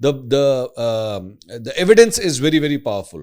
the evidence is very very powerful.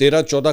13-14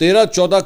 13-14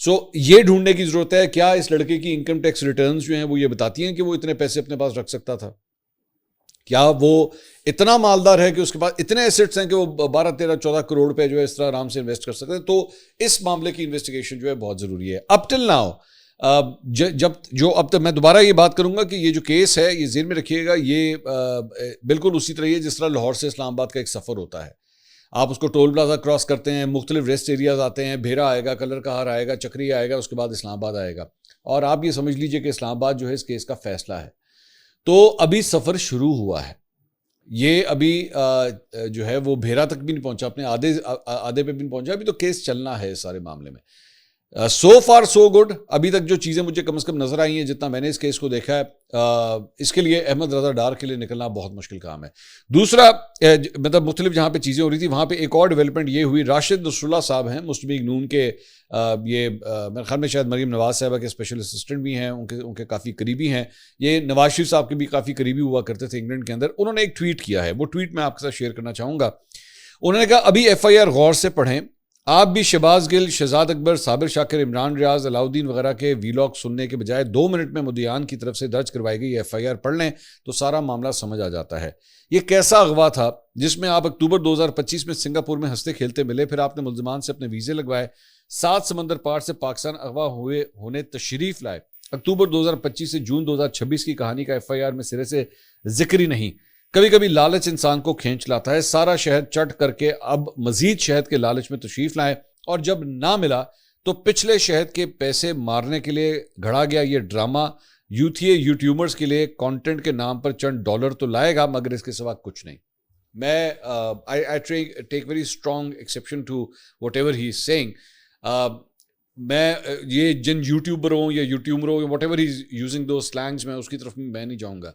سو یہ ڈھونڈنے کی ضرورت ہے کیا اس لڑکے کی انکم ٹیکس ریٹرنز جو ہیں وہ یہ بتاتی ہیں کہ وہ اتنے پیسے اپنے پاس رکھ سکتا تھا. کیا وہ اتنا مالدار ہے کہ اس کے پاس اتنے ایسٹس ہیں کہ وہ 12 13 14 کروڑ پہ جو ہے اس طرح آرام سے انویسٹ کر سکتے ہیں. تو اس معاملے کی انویسٹیگیشن جو ہے بہت ضروری ہے. اپ ٹل ناؤ اب تک میں دوبارہ یہ بات کروں گا کہ یہ جو کیس ہے یہ ذہن میں رکھیے گا, یہ بالکل اسی طرح ہے جس طرح لاہور سے اسلام آباد کا ایک سفر ہوتا ہے. آپ اس کو ٹول پلازا کراس کرتے ہیں, مختلف ریسٹ ایریاز آتے ہیں, بھیرا آئے گا, کلر کہار آئے گا, چکری آئے گا, اس کے بعد اسلام آباد آئے گا. اور آپ یہ سمجھ لیجئے کہ اسلام آباد جو ہے اس کیس کا فیصلہ ہے. تو ابھی سفر شروع ہوا ہے, یہ ابھی جو ہے وہ بھیرا تک بھی نہیں پہنچا, اپنے آدھے پہ بھی نہیں پہنچا, ابھی تو کیس چلنا ہے اس سارے معاملے میں. سو فار سو گڈ. ابھی تک جو چیزیں مجھے کم از کم نظر آئی ہیں, جتنا میں نے اس کیس کو دیکھا ہے, اس کے لیے احمد رضا ڈار کے لیے نکلنا بہت مشکل کام ہے. دوسرا مطلب مختلف جہاں پہ چیزیں ہو رہی تھی وہاں پہ ایک اور ڈیولپمنٹ یہ ہوئی, راشد نصراللہ صاحب ہیں مسلم لیگ نون کے, یہ میرے خیال میں شاید مریم نواز صاحبہ کے اسپیشل اسسٹنٹ بھی ہیں, ان کے کافی قریبی ہیں. یہ نواز شریف صاحب کے بھی کافی قریبی ہوا کرتے تھے انگلینڈ کے اندر. انہوں نے ایک ٹویٹ کیا ہے, وہ ٹویٹ میں آپ کے ساتھ شیئر کرنا چاہوں گا. انہوں نے کہا ابھی FIR غور سے پڑھیں, آپ بھی شہباز گل, شہزاد اکبر, صابر شاکر, عمران ریاض, علاؤدین وغیرہ کے ویلاگ سننے کے بجائے 2 منٹ میں مدعیان کی طرف سے درج کروائی گئی FIR پڑھ لیں تو سارا معاملہ سمجھ آ جاتا ہے. یہ کیسا اغوا تھا جس میں آپ اکتوبر 2025 میں سنگاپور میں ہنستے کھیلتے ملے, پھر آپ نے ملزمان سے اپنے ویزے لگوائے, 7 سمندر پار سے پاکستان اغوا ہونے تشریف لائے. اکتوبر 2025 سے جون 2026 کی کہانی کا FIR میں سرے سے ذکر ہی نہیں. کبھی کبھی لالچ انسان کو کھینچ لاتا ہے, سارا شہد چٹ کر کے اب مزید شہد کے لالچ میں تشریف لائیں, اور جب نہ ملا تو پچھلے شہد کے پیسے مارنے کے لیے گھڑا گیا یہ ڈرامہ یوٹیوبرز کے لیے کانٹینٹ کے نام پر چند ڈالر تو لائے گا مگر اس کے سوا کچھ نہیں. میں I take very strong exception to whatever he is saying. میں یہ جن یوٹیوبروں یا یوٹیوبروں whatever he is using those slangs, میں اس کی طرف میں نہیں جاؤں گا,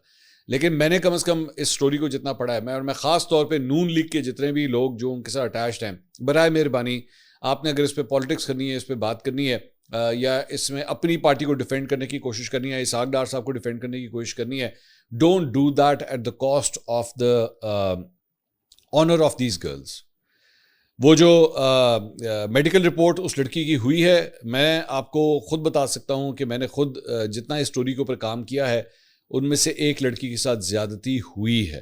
لیکن میں نے کم از کم اس سٹوری کو جتنا پڑھا ہے, میں خاص طور پہ نون لیگ کے جتنے بھی لوگ جو ان کے ساتھ اٹیچڈ ہیں, برائے مہربانی آپ نے اگر اس پہ پالیٹکس کرنی ہے, اس پہ بات کرنی ہے, یا اس میں اپنی پارٹی کو ڈیفینڈ کرنے کی کوشش کرنی ہے, اسحاق ڈار صاحب کو ڈیفینڈ کرنے کی کوشش کرنی ہے, don't do that at the cost of the honour of these girls. وہ جو میڈیکل رپورٹ اس لڑکی کی ہوئی ہے, میں آپ کو خود بتا سکتا ہوں کہ میں نے خود جتنا اس اسٹوری کے اوپر کام کیا ہے ان میں سے ایک لڑکی کے ساتھ زیادتی ہوئی ہے.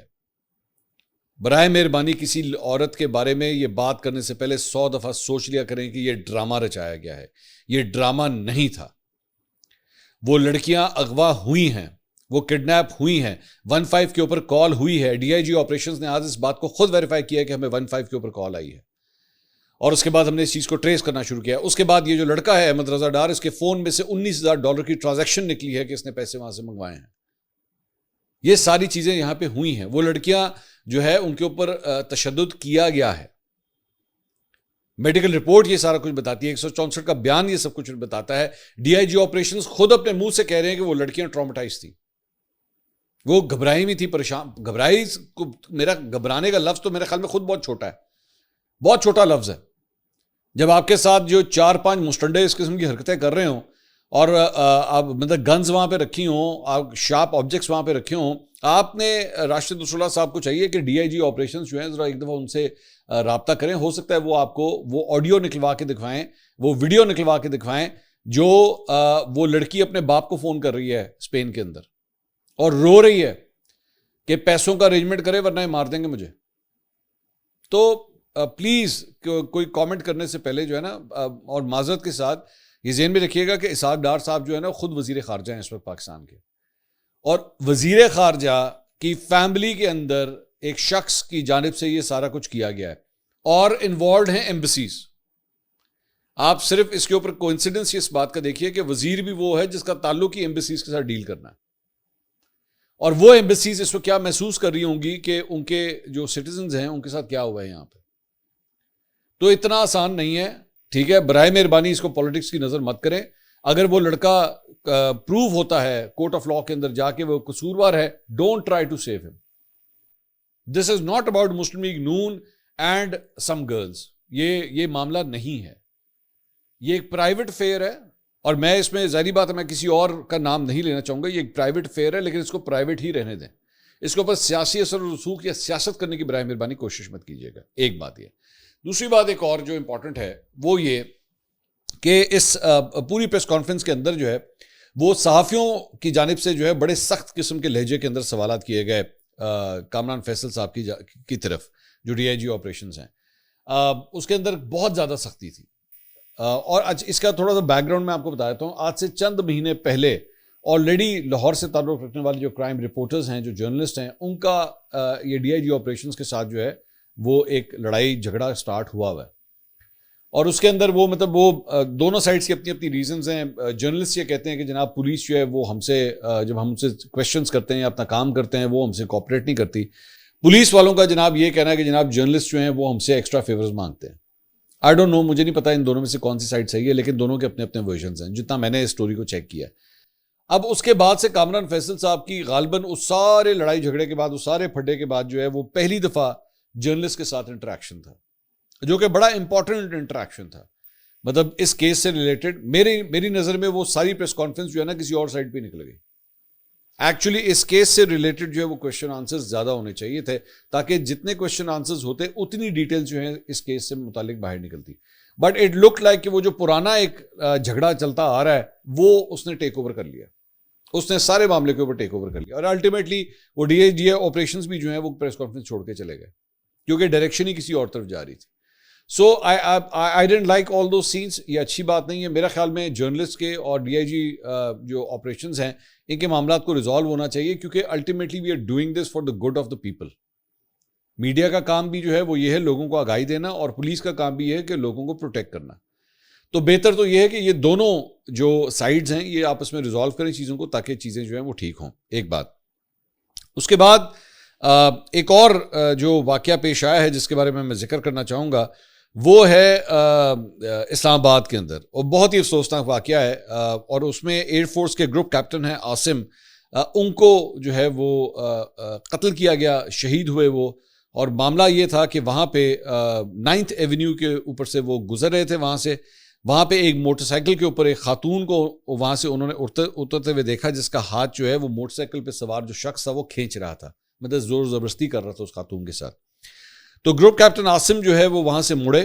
برائے مہربانی کسی عورت کے بارے میں یہ بات کرنے سے پہلے 100 دفعہ سوچ لیا کریں کہ یہ ڈرامہ رچایا گیا ہے. یہ ڈرامہ نہیں تھا. وہ لڑکیاں اغوا ہوئی ہیں, وہ کڈنیپ ہوئی ہیں, 15 کے اوپر کال ہوئی ہے. DIG آپریشنز نے آج اس بات کو خود ویریفائی کیا ہے کہ ہمیں 15 کے اوپر کال آئی ہے, اور اس کے بعد ہم نے اس چیز کو ٹریس کرنا شروع کیا. اس کے بعد یہ جو لڑکا ہے احمد رضا ڈار, اس کے فون میں سے $19,000 کی ٹرانزیکشن نکلی ہے کہ اس نے پیسے وہاں سے منگوائے ہیں. یہ ساری چیزیں یہاں پہ ہوئی ہیں. وہ لڑکیاں جو ہے ان کے اوپر تشدد کیا گیا ہے. میڈیکل رپورٹ یہ سارا کچھ بتاتی ہے, 164 کا بیان یہ سب کچھ بتاتا ہے. DIG آپریشنز خود اپنے منہ سے کہہ رہے ہیں کہ وہ لڑکیاں ٹرامیٹائز تھیں, وہ گھبرائی میں تھی, پریشان. گھبرائی, میرا گھبرانے کا لفظ تو میرے خیال میں خود بہت چھوٹا ہے, بہت چھوٹا لفظ ہے. جب آپ کے ساتھ جو 4-5 مسٹنڈے اس قسم کی حرکتیں کر رہے ہوں, اور آپ مطلب گنز وہاں پہ رکھی ہوں, آپ شارپ آبجیکٹس وہاں پہ رکھے ہوں, آپ نے راشد نصراللہ صاحب کو چاہیے کہ DIG آپریشنز جو ہیں ذرا ایک دفعہ ان سے رابطہ کریں. ہو سکتا ہے وہ آپ کو وہ آڈیو نکلوا کے دکھوائیں, وہ ویڈیو نکلوا کے دکھوائیں جو وہ لڑکی اپنے باپ کو فون کر رہی ہے اسپین کے اندر اور رو رہی ہے کہ پیسوں کا ارینجمنٹ کرے ورنہ یہ مار دیں گے مجھے. تو پلیز کوئی کامنٹ کرنے سے پہلے جو ہے نا, اور معذرت کے ساتھ یہ ذہن میں رکھیے گا کہ اسحاق ڈار صاحب جو ہے نا خود وزیر خارجہ ہیں اس وقت پاکستان کے, اور وزیر خارجہ کی فیملی کے اندر ایک شخص کی جانب سے یہ سارا کچھ کیا گیا ہے, اور انوالوڈ ہیں ایمبیسیز. آپ صرف اس کے اوپر کوئنسیڈنس اس بات کا دیکھیے کہ وزیر بھی وہ ہے جس کا تعلق ہی ایمبیسیز کے ساتھ ڈیل کرنا ہے, اور وہ ایمبیسیز اس وقت کیا محسوس کر رہی ہوں گی کہ ان کے جو سٹیزنز ہیں ان کے ساتھ کیا ہوا ہے یہاں پہ. تو اتنا آسان نہیں ہے, ٹھیک ہے. برائے مہربانی اس کو پالیٹکس کی نظر مت کریں. اگر وہ لڑکا پروو ہوتا ہے کورٹ آف لا کے اندر جا کے وہ قصوروار ہے, don't try to save him. This is not about Muslim League Noon and some girls. یہ معاملہ نہیں ہے, یہ ایک پرائیویٹ افیئر ہے, اور میں اس میں ظاہری بات ہے میں کسی اور کا نام نہیں لینا چاہوں گا. یہ ایک پرائیویٹ افیئر ہے, لیکن اس کو پرائیویٹ ہی رہنے دیں. اس کے اوپر سیاسی اثر و رسوخ یا سیاست کرنے کی برائے مہربانی کوشش مت کیجیے گا. ایک بات یہ. دوسری بات ایک اور جو امپورٹنٹ ہے وہ یہ کہ اس پوری پریس کانفرنس کے اندر جو ہے وہ صحافیوں کی جانب سے جو ہے بڑے سخت قسم کے لہجے کے اندر سوالات کیے گئے کامران فیصل صاحب کی طرف، جو ڈی آئی جی آپریشنز ہیں، اس کے اندر بہت زیادہ سختی تھی. اور اس کا تھوڑا سا بیک گراؤنڈ میں آپ کو بتا دیتا ہوں. آج سے چند مہینے پہلے آلریڈی لاہور سے تعلق رکھنے والے جو کرائم رپورٹرز ہیں، جو جرنلسٹ ہیں، ان کا یہ ڈی آئی جی آپریشنز کے ساتھ جو ہے وہ ایک لڑائی جھگڑا سٹارٹ ہوا ہے. اور اس کے اندر وہ دونوں سائڈز کی اپنی اپنی ریزنز ہیں. جرنلسٹ یہ کہتے ہیں کہ جناب پولیس جو ہے وہ ہم سے جب ہم سے کویشچنز کرتے ہیں یا اپنا کام کرتے ہیں وہ ہم سے کوآپریٹ نہیں کرتی. پولیس والوں کا جناب یہ کہنا ہے کہ جناب جرنلسٹ جو ہیں وہ ہم سے ایکسٹرا فیورز مانگتے ہیں. آئی ڈونٹ نو، مجھے نہیں پتا ان دونوں میں سے کون سی سائڈ صحیح ہے، لیکن دونوں کے اپنے اپنے ورژنز ہیں جتنا میں نے اس سٹوری کو چیک کیا ہے. اب اس کے بعد سے کامران فیصل صاحب کی غالباً اس سارے لڑائی جھگڑے کے بعد، اس سارے پھڈے کے بعد جو ہے وہ پہلی دفعہ جرنلسٹ کے ساتھ انٹریکشن تھا، جو کہ بڑا امپورٹنٹ انٹریکشن تھا. مطلب اس کیس سے ریلیٹڈ میری نظر میں وہ ساری پریس کانفرنس جو ہے نا کسی اور سائڈ پہ نکل گئی. ایکچولی اس کیس سے ریلیٹڈ جو ہے وہ کویشچن آنسرز زیادہ ہونے چاہیے تھے، تاکہ جتنے کویشچن آنسرز ہوتے اتنی ڈیٹیل جو ہیں اس کیس سے متعلق باہر نکلتی. بٹ اٹ لک لائک کہ وہ جو پرانا ایک جھگڑا چلتا آ رہا ہے وہ اس نے ٹیک اوور کر لیا، اس نے سارے معاملے کے اوپر ٹیک اوور کر لیا. اور الٹیمیٹلی وہ ڈی اے آپریشنز بھی جو ہیں وہ پریس کانفرنس چھوڑ کے چلے گئے، کیونکہ ڈائریکشن ہی کسی اور طرف جا رہی تھی. So I don't like all those scenes. یہ اچھی بات نہیں ہے. میرا خیال میں جرنلسٹ کے اور ڈی آئی جی جو آپریشنز ہیں ان کے معاملات کو ریزالو ہونا چاہیے، کیونکہ ultimately we are doing this for the good of the people. Media کا کام بھی جو ہے وہ یہ ہے لوگوں کو آگاہی دینا، اور پولیس کا کام بھی یہ ہے کہ لوگوں کو پروٹیکٹ کرنا. تو بہتر تو یہ ہے کہ یہ دونوں جو سائڈز ہیں یہ آپس میں ریزالو کریں چیزوں کو، تاکہ چیزیں جو ہیں وہ ٹھیک ہوں. ایک بات. اس کے بعد ایک اور جو واقعہ پیش آیا ہے جس کے بارے میں ذکر کرنا چاہوں گا، وہ ہے اسلام آباد کے اندر، اور بہت ہی افسوسناک واقعہ ہے. اور اس میں ایئر فورس کے گروپ کیپٹن ہیں عاصم، ان کو جو ہے وہ قتل کیا گیا، شہید ہوئے وہ. اور معاملہ یہ تھا کہ وہاں پہ 9th ایونیو کے اوپر سے وہ گزر رہے تھے، وہاں پہ ایک موٹر سائیکل کے اوپر ایک خاتون کو وہاں سے انہوں نے اترتے ہوئے دیکھا، جس کا ہاتھ جو ہے وہ موٹر سائیکل پہ سوار جو شخص تھا وہ کھینچ رہا تھا، مطلب زور زبردستی کر رہا تھا اس خاتون کے ساتھ. تو گروپ کیپٹن عاصم جو ہے وہ وہاں سے مڑے،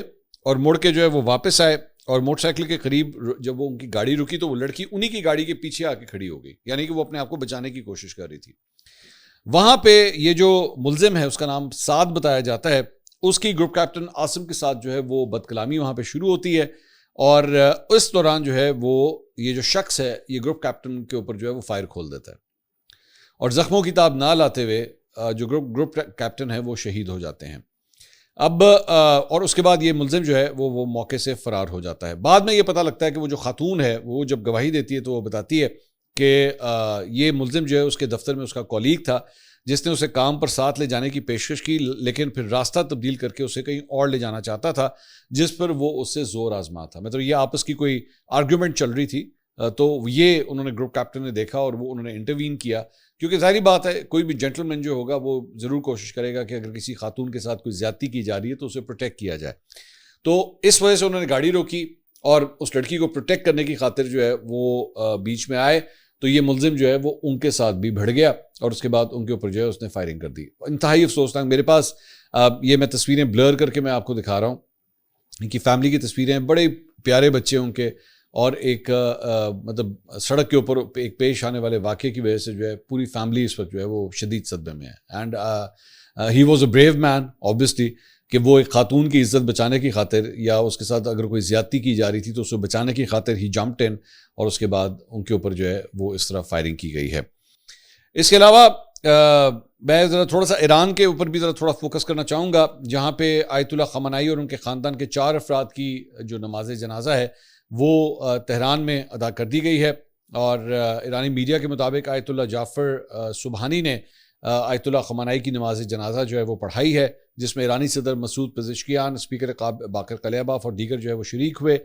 اور مڑ کے جو ہے وہ واپس آئے، اور موٹر سائیکل کے قریب جب وہ ان کی گاڑی رکی تو وہ لڑکی انہی کی گاڑی کے پیچھے آ کے کھڑی ہو گئی، یعنی کہ وہ اپنے آپ کو بچانے کی کوشش کر رہی تھی. وہاں پہ یہ جو ملزم ہے، اس کا نام سعد بتایا جاتا ہے، اس کی گروپ کیپٹن عاصم کے ساتھ جو ہے وہ بد کلامی وہاں پہ شروع ہوتی ہے. اور اس دوران جو ہے وہ یہ جو شخص ہے یہ گروپ کیپٹن کے اوپر جو ہے وہ فائر کھول دیتا ہے، اور زخموں کی تاب نہ لاتے ہوئے جو گروپ کیپٹن ہے وہ شہید ہو جاتے ہیں. اب اور اس کے بعد یہ ملزم جو ہے وہ موقع سے فرار ہو جاتا ہے. بعد میں یہ پتہ لگتا ہے کہ وہ جو خاتون ہے وہ جب گواہی دیتی ہے تو وہ بتاتی ہے کہ یہ ملزم جو ہے اس کے دفتر میں اس کا کولیگ تھا، جس نے اسے کام پر ساتھ لے جانے کی پیشکش کی، لیکن پھر راستہ تبدیل کر کے اسے کہیں اور لے جانا چاہتا تھا، جس پر وہ اس سے زور آزما تھا. مطلب یہ آپس کی کوئی آرگیومنٹ چل رہی تھی. تو یہ انہوں نے گروپ کیپٹن نے دیکھا اور وہ انہوں نے انٹروین کیا، کیونکہ ظاہری بات ہے کوئی بھی جینٹل مین جو ہوگا وہ ضرور کوشش کرے گا کہ اگر کسی خاتون کے ساتھ کوئی زیادتی کی جا رہی ہے تو اسے پروٹیکٹ کیا جائے. تو اس وجہ سے انہوں نے گاڑی روکی، اور اس لڑکی کو پروٹیکٹ کرنے کی خاطر جو ہے وہ بیچ میں آئے. تو یہ ملزم جو ہے وہ ان کے ساتھ بھی بھڑ گیا، اور اس کے بعد ان کے اوپر جو ہے اس نے فائرنگ کر دی. انتہائی افسوسناک. میرے پاس یہ میں تصویریں بلر کر کے میں آپ کو دکھا رہا ہوں، ان کی فیملی کی تصویریں، بڑے پیارے بچے ان کے، اور ایک مطلب سڑک کے اوپر ایک پیش آنے والے واقعے کی وجہ سے جو ہے پوری فیملی اس وقت جو ہے وہ شدید صدمے میں ہے. And he was a brave man obviously, کہ وہ ایک خاتون کی عزت بچانے کی خاطر، یا اس کے ساتھ اگر کوئی زیادتی کی جا رہی تھی تو اسے بچانے کی خاطر ہی جمپڈ ان، اور اس کے بعد ان کے اوپر جو ہے وہ اس طرح فائرنگ کی گئی ہے. اس کے علاوہ میں ذرا تھوڑا سا ایران کے اوپر بھی ذرا تھوڑا فوکس کرنا چاہوں گا، جہاں پہ آیت اللہ خامنائی اور ان کے خاندان کے 4 افراد کی جو نماز جنازہ ہے وہ تہران میں ادا کر دی گئی ہے. اور ایرانی میڈیا کے مطابق آیت اللہ جعفر سبحانی نے آیت اللہ خامنائی کی نماز جنازہ جو ہے وہ پڑھائی ہے، جس میں ایرانی صدر مسعود پزشکیان، اسپیکر باقر کلیباف اور دیگر جو ہے وہ شریک ہوئے.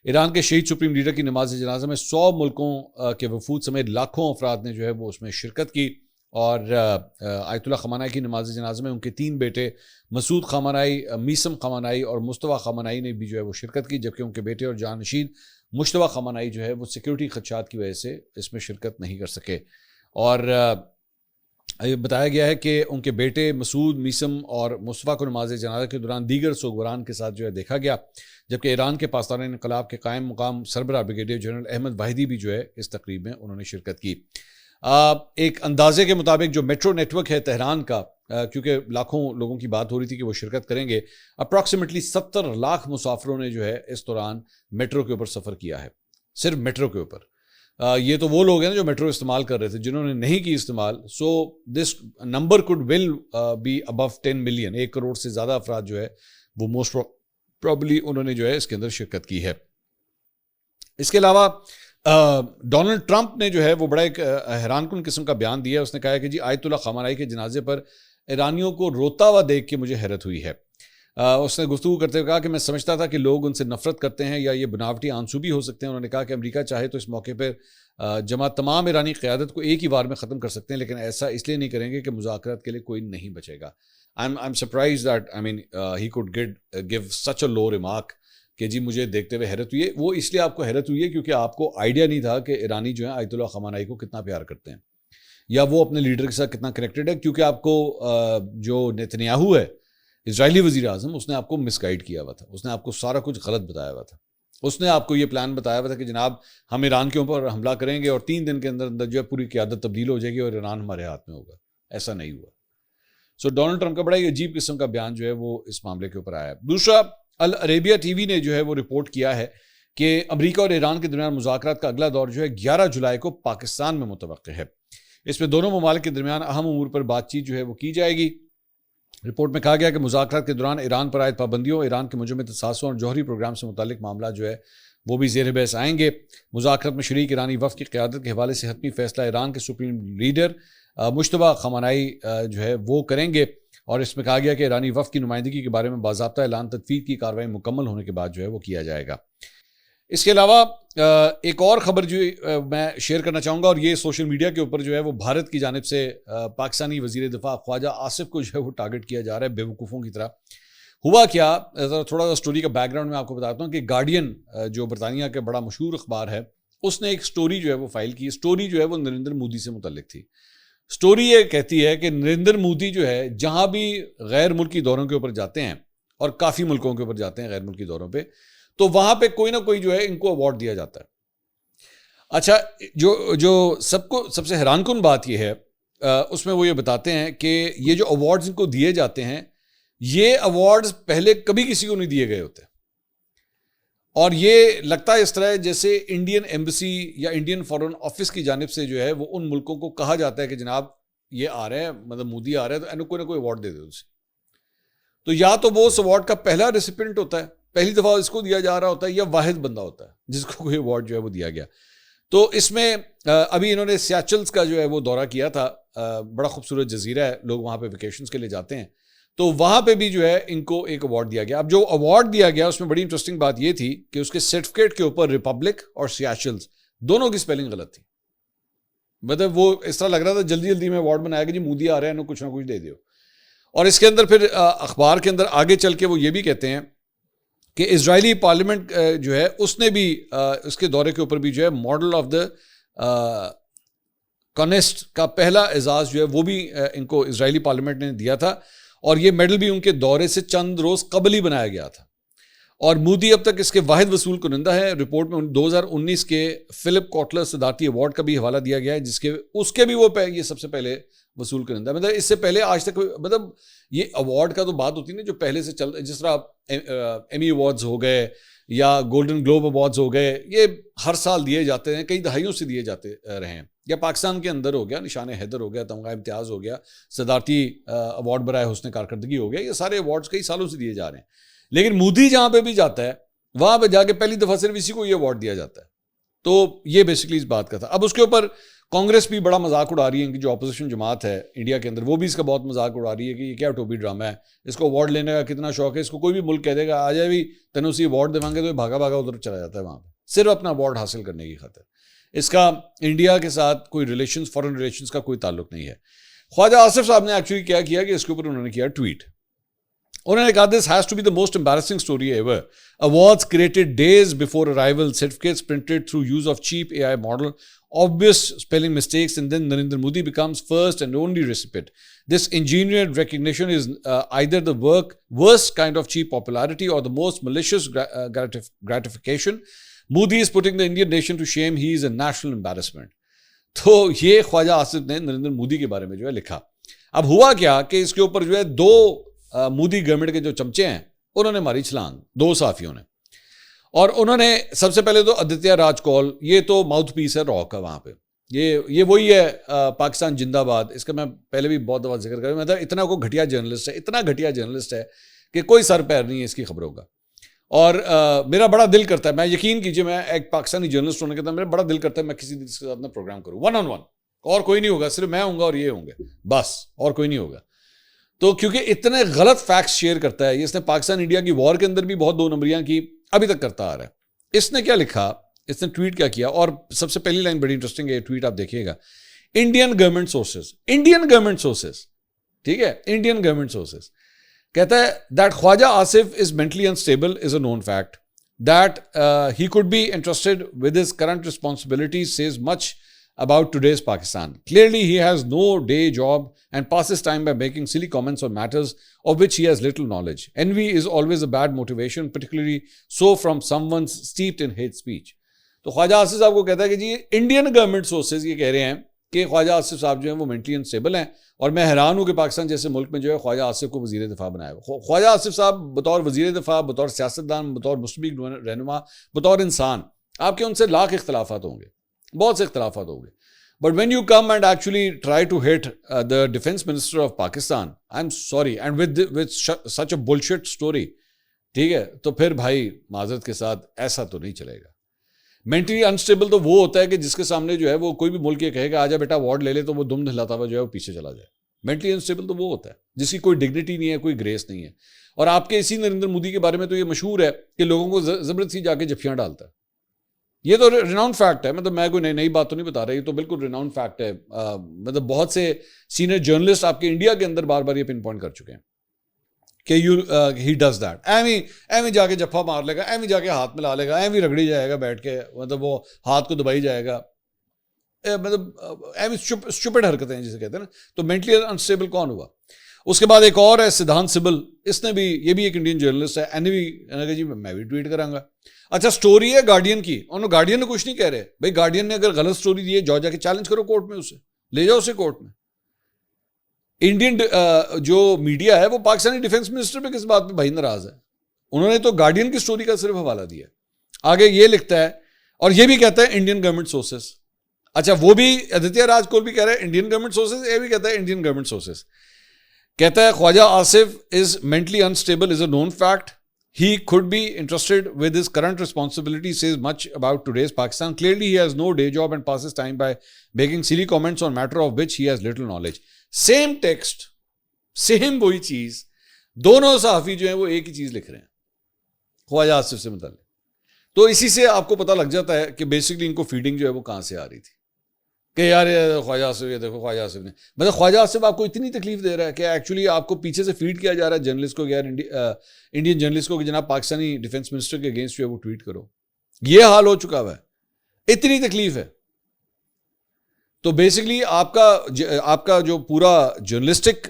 ایران کے شہید سپریم لیڈر کی نماز جنازہ میں 100 ملکوں کے وفود سمیت لاکھوں افراد نے جو ہے وہ اس میں شرکت کی. اور آیت اللہ خامنائی کی نماز جنازہ میں ان کے 3 بیٹے مسعود خامنائی، میسم خامنائی اور مصطفیٰ خامنائی نے بھی جو ہے وہ شرکت کی، جبکہ ان کے بیٹے اور جانشین مشتبہ خامنائی جو ہے وہ سیکیورٹی خدشات کی وجہ سے اس میں شرکت نہیں کر سکے. اور بتایا گیا ہے کہ ان کے بیٹے مسعود میثم اور مصطفیٰ کو نماز جنازہ کے دوران دیگر سوگواران کے ساتھ جو ہے دیکھا گیا، جبکہ ایران کے پاسداران انقلاب کے قائم مقام سربراہ بریگیڈیئر جنرل احمد واحدی بھی جو ہے اس تقریب میں انہوں نے شرکت کی۔ ایک اندازے کے مطابق جو میٹرو نیٹ ورک ہے تہران کا، کیونکہ لاکھوں لوگوں کی بات ہو رہی تھی کہ وہ شرکت کریں گے، اپروکسیمیٹلی 70 لاکھ مسافروں نے جو ہے اس دوران میٹرو کے اوپر سفر کیا ہے، صرف میٹرو کے اوپر۔ یہ تو وہ لوگ ہیں جو میٹرو استعمال کر رہے تھے، جنہوں نے نہیں کی استعمال، so this number code will be above 10 million, 1 crore سے زیادہ افراد جو ہے وہ موسٹ پرابلی انہوں نے جو ہے اس کے اندر شرکت کی ہے۔ اس کے علاوہ ڈونلڈ ٹرمپ نے جو ہے وہ بڑا ایک حیران کن قسم کا بیان دیا ہے۔ اس نے کہا ہے کہ جی آیت اللہ خامنائی کے جنازے پر ایرانیوں کو روتا ہوا دیکھ کے مجھے حیرت ہوئی ہے۔ اس نے گفتگو کرتے ہوئے کہا کہ میں سمجھتا تھا کہ لوگ ان سے نفرت کرتے ہیں یا یہ بناوٹی آنسو بھی ہو سکتے ہیں۔ انہوں نے کہا کہ امریکہ چاہے تو اس موقع پر جمع تمام ایرانی قیادت کو ایک ہی بار میں ختم کر سکتے ہیں، لیکن ایسا اس لیے نہیں کریں گے کہ مذاکرات کے لیے کوئی نہیں بچے گا۔ I'm surprised that he could give such a low remark کہ جی مجھے دیکھتے ہوئے حیرت ہوئی ہے۔ وہ اس لیے آپ کو حیرت ہوئی ہے کیونکہ آپ کو آئیڈیا نہیں تھا کہ ایرانی جو ہیں آیت اللہ خامنائی کو کتنا پیار کرتے ہیں یا وہ اپنے لیڈر کے ساتھ کتنا کنیکٹڈ ہے، کیونکہ آپ کو جو نیتنیاہو ہے اسرائیلی وزیر اعظم، اس نے آپ کو مس گائیڈ کیا ہوا تھا، اس نے آپ کو سارا کچھ غلط بتایا ہوا تھا۔ اس نے آپ کو یہ پلان بتایا ہوا تھا کہ جناب ہم ایران کے اوپر حملہ کریں گے اور 3 دن کے اندر اندر جو ہے پوری قیادت تبدیل ہو جائے گی اور ایران ہمارے ہاتھ میں ہوگا۔ ایسا نہیں ہوا۔ سو ڈونلڈ ٹرمپ کا بڑا ہی عجیب قسم کا بیان جو ہے وہ اس معاملے کے اوپر آیا ہے۔ دوسرا، العربیہ ٹی وی نے جو ہے وہ رپورٹ کیا ہے کہ امریکہ اور ایران کے درمیان مذاکرات کا اگلا دور جو ہے 11 جولائی کو پاکستان میں متوقع ہے۔ اس میں دونوں ممالک کے درمیان اہم امور پر بات چیت جو ہے وہ کی جائے گی۔ رپورٹ میں کہا گیا کہ مذاکرات کے دوران ایران پر عائد پابندیوں، ایران کے مجمع اثاثوں اور جوہری پروگرام سے متعلق معاملات جو ہے وہ بھی زیر بحث آئیں گے۔ مذاکرات میں شریک ایرانی وفد کی قیادت کے حوالے سے حتمی فیصلہ ایران کے سپریم لیڈر مجتبیٰ خامنائی جو ہے وہ کریں گے، اور اس میں کہا گیا کہ ایرانی وفد کی نمائندگی کے بارے میں باضابطہ اعلان تدفین کی کارروائی مکمل ہونے کے بعد جو ہے وہ کیا جائے گا۔ اس کے علاوہ ایک اور خبر جو میں شیئر کرنا چاہوں گا، اور یہ سوشل میڈیا کے اوپر جو ہے وہ بھارت کی جانب سے پاکستانی وزیر دفاع خواجہ آصف کو جو ہے وہ ٹارگٹ کیا جا رہا ہے بیوقوفوں کی طرح۔ ہوا کیا، تھوڑا سا سٹوری کا بیک گراؤنڈ میں آپ کو بتاتا ہوں کہ گارڈین جو برطانیہ کا بڑا مشہور اخبار ہے، اس نے ایک سٹوری جو ہے وہ فائل کی۔ سٹوری جو ہے وہ نریندر مودی سے متعلق تھی۔ سٹوری یہ کہتی ہے کہ نریندر مودی جو ہے جہاں بھی غیر ملکی دوروں کے اوپر جاتے ہیں، اور کافی ملکوں کے اوپر جاتے ہیں غیر ملکی دوروں پہ، تو وہاں پہ کوئی نہ کوئی جو ہے ان کو ایوارڈ دیا جاتا ہے۔ اچھا، جو سب سے حیران کن بات یہ ہے، اس میں وہ یہ بتاتے ہیں کہ یہ جو ایوارڈز ان کو دیے جاتے ہیں، یہ ایوارڈز پہلے کبھی کسی کو نہیں دیے گئے ہوتے، اور یہ لگتا ہے اس طرح جیسے انڈین ایمبیسی یا انڈین فارن آفس کی جانب سے جو ہے وہ ان ملکوں کو کہا جاتا ہے کہ جناب یہ آ رہے ہیں، مطلب مودی آ رہے ہیں، تو انہوں کوئی نہ کوئی ایوارڈ دے دے اسے۔ تو یا تو وہ اس ایوارڈ کا پہلا ریسیپینٹ ہوتا ہے، پہلی دفعہ اس کو دیا جا رہا ہوتا ہے، یا واحد بندہ ہوتا ہے جس کو کوئی ایوارڈ جو ہے وہ دیا گیا۔ تو اس میں ابھی انہوں نے سیاچلز کا جو ہے وہ دورہ کیا تھا، بڑا خوبصورت جزیرہ ہے، لوگ وہاں پہ ویکیشنز کے لیے جاتے ہیں، تو وہاں پہ بھی جو ہے ان کو ایک ایوارڈ دیا گیا۔ اب جو ایوارڈ دیا گیا اس میں بڑی انٹرسٹنگ بات یہ تھی کہ اس کے سرٹیفکیٹ کے اوپر ریپبلک اور سیاچلز دونوں کی سپیلنگ غلط تھی۔ مطلب وہ اس طرح لگ رہا تھا جلدی جلدی میں ایوارڈ بنایا کہ جی مودی آ رہے ہیں، انہوں کچھ نہ کچھ دے دیو۔ اور اس کے اندر پھر اخبار کے اندر آگے چل کے وہ یہ بھی کہتے ہیں کہ اسرائیلی پارلیمنٹ جو ہے اس نے بھی اس کے دورے کے اوپر بھی جو ہے ماڈل آف دا کانسٹ کا پہلا اعزاز جو ہے وہ بھی ان کو اسرائیلی پارلیمنٹ نے دیا تھا، اور یہ میڈل بھی ان کے دورے سے چند روز قبل ہی بنایا گیا تھا، اور مودی اب تک اس کے واحد وصول کنندہ ہے۔ رپورٹ میں 2019 کے فلپ کوٹلر صدارتی ایوارڈ کا بھی حوالہ دیا گیا ہے، اس کے بھی وہ یہ سب سے پہلے وصول کنندہ، مطلب اس سے پہلے آج تک مطلب یہ ایوارڈ کا تو بات ہوتی ہے نا جو پہلے سے چل، جس طرح ایمی ایوارڈز ہو گئے یا گولڈن گلوب ایوارڈز ہو گئے، یہ ہر سال دیے جاتے ہیں، کئی دہائیوں سے دیے جاتے رہے ہیں، یا پاکستان کے اندر ہو گیا نشان حیدر ہو گیا، تمغہ امتیاز ہو گیا، صدارتی ایوارڈ برائے حسن کارکردگی ہو گیا، یہ سارے ایوارڈز کئی سالوں سے دیے جا رہے ہیں۔ لیکن مودی جہاں پہ بھی جاتا ہے وہاں پہ جا کے پہلی دفعہ صرف اسی کو یہ ایوارڈ دیا جاتا ہے۔ تو یہ بیسکلی اس بات کا تھا۔ اب اس کے اوپر کانگریس بھی بڑا مذاق اڑا رہی ہے کہ جو اپوزیشن جماعت ہے انڈیا کے اندر، وہ بھی اس کا بہت مذاق اڑا رہی ہے کہ یہ کیا ٹوپی ڈرامہ ہے، اس کو ایوارڈ لینے کا کتنا شوق ہے، اس کو کوئی بھی ملک کہہ دے گا آ جائے بھی تینوں سے ایوارڈ دیں گے، تو یہ بھاگا بھاگا ادھر چلا جاتا ہے وہاں پہ صرف اپنا ایوارڈ حاصل کرنے کی خاطر۔ اس کا انڈیا کے ساتھ کوئی ریلیشنز، فارن ریلیشنز کا کوئی تعلق نہیں ہے۔ خواجہ آصف صاحب نے ایکچولی کیا کیا کہ اس کے اوپر انہوں نے کیا ٹویٹ، انہوں نے کہا this has to be the most embarrassing story ever, awards created days before arrival, certificates printed through use of cheap A I model obvious spelling mistakes, and then Narendra Modi becomes first and only recipient. This engineered recognition is either the worst kind of cheap popularity or the most malicious gratification. Modi is putting the Indian nation to shame. He is a national embarrassment. تو یہ خواجہ آصف نے نریندر مودی کے بارے میں جو ہے لکھا. اب ہوا کیا کہ اس کے اوپر جو ہے دو مودی گورنمنٹ کے جو چمچے ہیں انہوں نے ماری چھلانگ, دو صحافیوں نے. اور انہوں نے سب سے پہلے تو آدتیہ راج کول, یہ تو ماؤتھ پیس ہے راک کا وہاں پہ, یہ وہی ہے پاکستان زندہ باد. اس کا میں پہلے بھی بہت دفعہ ذکر کروں, مطلب اتنا کو گھٹیا جرنلسٹ ہے, اتنا گھٹیا جرنلسٹ ہے کہ کوئی سر پیر نہیں ہے اس کی خبروں کا. اور میرا بڑا دل کرتا ہے, میں یقین کیجیے میں ایک پاکستانی جرنلسٹ ہونے کے بعد میرا بڑا دل کرتا ہے میں کسی دن اس کے ساتھ میں پروگرام کروں ون آن ون, اور کوئی نہیں ہوگا, صرف میں ہوں گا اور یہ ہوں گے بس, اور کوئی نہیں ہوگا. تو کیونکہ اتنے غلط فیکٹس شیئر کرتا ہے, اس نے پاکستان انڈیا کی وار کے اندر بھی بہت دو نمبریاں کی, ابھی تک کرتا آ رہا ہے. اس نے کیا لکھا, اس نے ٹویٹ کیا کیا, اور سب سے پہلی لائن بڑی انٹرسٹنگ ہے, یہ ٹویٹ آپ دیکھیے گا. انڈین گورنمنٹ سورسز, ٹھیک ہے, انڈین گورنمنٹ سورسز کہتا ہے that Khwaja Asif is mentally unstable is a known fact. That he could be entrusted with his current responsibilities says much about today's Pakistan. Clearly he has no day job and passes time by making silly comments on matters of which he has little knowledge. Envy is always a bad motivation, particularly so from someone steeped in hate speech. تو خواجہ آصف صاحب کو کہتا ہے کہ جی Indian government sources یہ کہہ رہے ہیں کہ خواجہ آصف صاحب جو ہیں وہ مینٹلی انسٹیبل ہیں, اور میں حیران ہوں کہ پاکستان جیسے ملک میں جو ہے خواجہ آصف کو وزیر دفاع بنایا ہوا. خواجہ آصف صاحب بطور وزیر دفاع, بطور سیاستدان, بطور مسلم رہنما, بطور انسان, آپ کے ان سے لاکھ اختلافات ہوں گے, بہت سے اختلافات ہوں گے. But when you come and actually try to hit the defense minister of Pakistan, I'm sorry, and with such a bullshit story, ٹھیک ہے, تو پھر بھائی معذرت کے ساتھ ایسا تو نہیں چلے گا. مینٹلی انسٹیبل تو وہ ہوتا ہے کہ جس کے سامنے جو ہے وہ کوئی بھی ملک یہ کہے گا آجا بیٹا وارڈ لے لے, تو وہ دم دہلاتا ہوا جو ہے وہ پیچھے چلا جائے. مینٹلی انسٹیبل تو وہ ہوتا ہے جس کی کوئی ڈگنیٹی نہیں ہے, کوئی گریس نہیں ہے. اور آپ کے اسی نریندر مودی کے بارے میں تو یہ مشہور ہے کہ لوگوں کو زبردستی جا کے جفیاں ڈالتا ہے. یہ تو ریناؤنڈ فیکٹ ہے, مطلب میں کوئی نئی بات تو نہیں بتا رہا, یہ تو بالکل ریناؤنڈ فیکٹ ہے. مطلب بہت سے سینئر جرنلسٹ آپ کے انڈیا کے اندر بار بار یہ پن پوائنٹ کر چکے ہیں کہ ہی ڈز دیٹ. ایویں جا کے جفا مار لے گا, ایویں جا کے ہاتھ ملا لے گا, ایویں رگڑی جائے گا بیٹھ کے, مطلب وہ ہاتھ کو دبائی جائے گا, مطلب ایویں اسٹوپڈ حرکتیں ہیں جسے کہتے ہیں نا. تو مینٹلی انسٹیبل کون ہوا؟ اس کے بعد ایک اور ہے سدھانت سبل, اس نے بھی, یہ بھی ایک انڈین جرنلسٹ ہے, جی میں بھی ٹویٹ کراں گا. اچھا اسٹوری ہے گارڈین کی, انہوں گارڈین نے کچھ نہیں کہہ رہے بھائی, گارڈین نے اگر غلط اسٹوری دی ہے جاؤ جا کے چیلنج کرو کورٹ میں, اسے لے جاؤ اسے کورٹ میں. انڈین جو میڈیا ہے وہ پاکستانی ڈیفنس منسٹر پہ کس بات پہ بھائی ناراض ہے؟ انہوں نے تو گارڈین کی سٹوری کا صرف حوالہ دیا. آگے یہ لکھتا ہے اور یہ بھی کہتا ہے انڈین گورنمنٹ سورسز. اچھا وہ بھی آدتیہ راج کول بھی کہہ رہا ہے انڈین گورنمنٹ سورسز, یہ بھی کہتا ہے انڈین گورنمنٹ سورسز. کہتا ہے Khawaja Asif is mentally unstable is a known fact. He could be entrusted with his current responsibility says much about today's Pakistan. Clearly he has no day job and passes time by making silly comments on matter of which he has little knowledge. Same text, same وہی چیز, دونوں صحافی جو ہیں وہ ایک ہی چیز لکھ رہے ہیں خواجہ آصف سے متعلق. تو اسی سے آپ کو پتہ لگ جاتا ہے کہ بیسکلی ان کو فیڈنگ جو ہے وہ کہاں سے آ رہی تھی کہ یار خواجہ آصف, یہ دیکھو خواجہ آصف نے, مطلب خواجہ آصف آپ کو اتنی تکلیف دے رہا ہے کہ ایکچولی آپ کو پیچھے سے فیڈ کیا جا رہا ہے جرنلسٹ کو, یار انڈین جرنلسٹ کو کہ جناب پاکستانی ڈیفنس منسٹر کے اگینسٹ جو ہے وہ ٹویٹ کرو. یہ حال ہو چکا ہوا ہے, اتنی تکلیف ہے. تو بیسکلی آپ کا جو پورا جرنلسٹک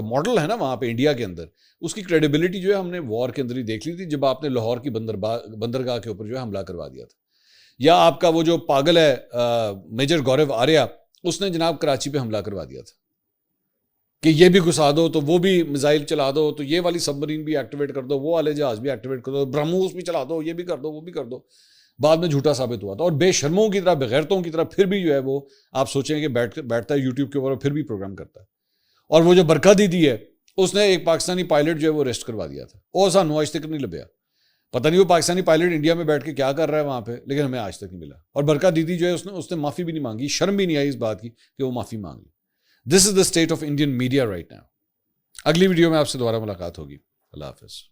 ماڈل ہے نا وہاں پہ انڈیا کے اندر, اس کی کریڈیبلٹی جو ہے ہم نے وار کے اندر ہی دیکھ لی تھی جب آپ نے لاہور کی بندرگاہ کے اوپر جو ہے حملہ کروا دیا تھا. یا آپ کا وہ جو پاگل ہے میجر گورو آریہ, اس نے جناب کراچی پہ حملہ کروا دیا تھا کہ یہ بھی گھسا دو تو وہ بھی میزائل چلا دو, تو یہ والی سب مرین بھی ایکٹیویٹ کر دو, وہ والے جہاز بھی ایکٹیویٹ کر دو, برہموس بھی چلا دو, یہ بھی کر دو, وہ بھی کر دو. بعد میں جھوٹا ثابت ہوا تھا, اور بے شرموں کی طرح, بغیرتوں کی طرح پھر بھی جو ہے وہ آپ سوچیں کہ بیٹھتا ہے یوٹیوب کے اوپر پھر بھی پروگرام کرتا ہے. اور وہ جو برکھا دیدی ہے, اس نے ایک پاکستانی پائلٹ جو ہے وہ ریسٹ کروا دیا تھا, اور سانو آج تک نہیں لبیا. پتہ نہیں وہ پاکستانی پائلٹ انڈیا میں بیٹھ کے کیا کر رہا ہے وہاں پہ, لیکن ہمیں آج تک نہیں ملا. اور برکھا دیدی جو ہے اس نے معافی بھی نہیں مانگی, شرم بھی نہیں آئی اس بات کی کہ وہ معافی مانگ لی. This is the state of Indian media right now. اگلی ویڈیو میں آپ سے دوبارہ ملاقات ہوگی. اللہ حافظ.